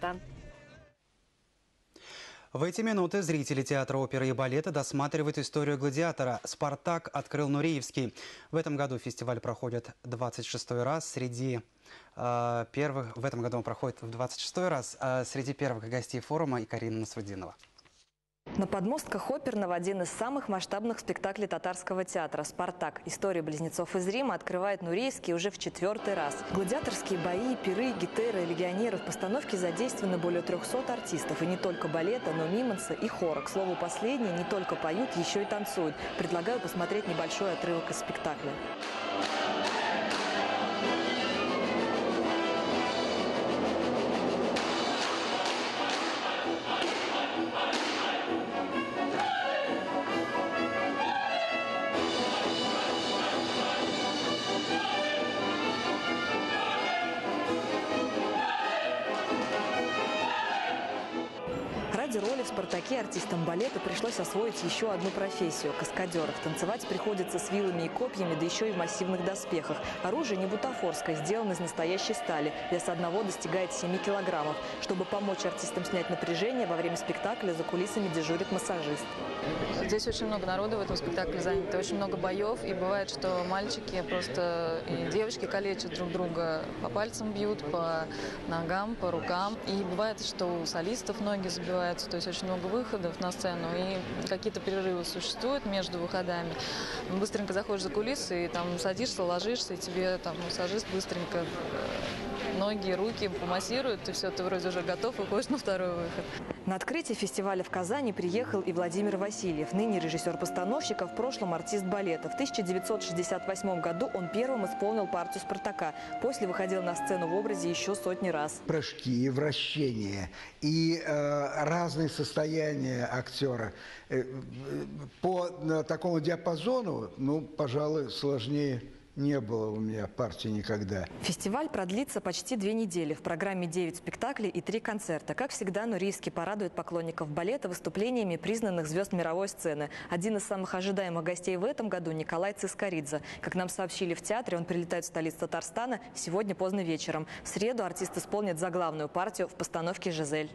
Татарстан. В эти минуты зрители театра оперы и балета досматривают историю «Гладиатора». «Спартак» открыл Нуреевский. В этом году фестиваль проходит 26-й раз. В этом году он проходит в 26-й раз. Среди первых гостей форума и Карина Насрудинова. На подмостках оперного один из самых масштабных спектаклей татарского театра «Спартак». Историю близнецов из Рима открывает Нуреевский уже в 4-й раз. Гладиаторские бои, пиры, гетеры, легионеры. В постановке задействованы более 300 артистов. И не только балета, но мимонса и хора. К слову, последние не только поют, еще и танцуют. Предлагаю посмотреть небольшой отрывок из спектакля. Ради роли в «Спартаке» артистам балета пришлось освоить еще одну профессию – каскадеров. Танцевать приходится с вилами и копьями, да еще и в массивных доспехах. Оружие не бутафорское, сделано из настоящей стали. Вес одного достигает 7 килограммов. Чтобы помочь артистам снять напряжение, во время спектакля за кулисами дежурит массажист. Здесь очень много народу в этом спектакле занято, очень много боев. И бывает, что мальчики просто и девочки калечат друг друга, по пальцам бьют, по ногам, по рукам. И бывает, что у солистов ноги забиваются. То есть очень много выходов на сцену, и какие-то перерывы существуют между выходами. Быстренько заходишь за кулисы, и там садишься, ложишься, и тебе там массажист быстренько ноги, руки помассируют, и все, ты вроде уже готов, и ходишь на второй выход. На открытие фестиваля в Казани приехал и Владимир Васильев, ныне режиссер-постановщик, а в прошлом артист балета. В 1968 году он первым исполнил партию «Спартака». После выходил на сцену в образе еще сотни раз. Прыжки, вращения и разные состояния актера. По такому диапазону, пожалуй, сложнее не было у меня партии никогда. Фестиваль продлится почти 2 недели. В программе 9 спектаклей и 3 концерта. Как всегда, Нуреевский порадует поклонников балета выступлениями признанных звезд мировой сцены. Один из самых ожидаемых гостей в этом году – Николай Цискоридзе. Как нам сообщили в театре, он прилетает в столицу Татарстана сегодня поздно вечером. В среду артист исполнит заглавную партию в постановке «Жизель».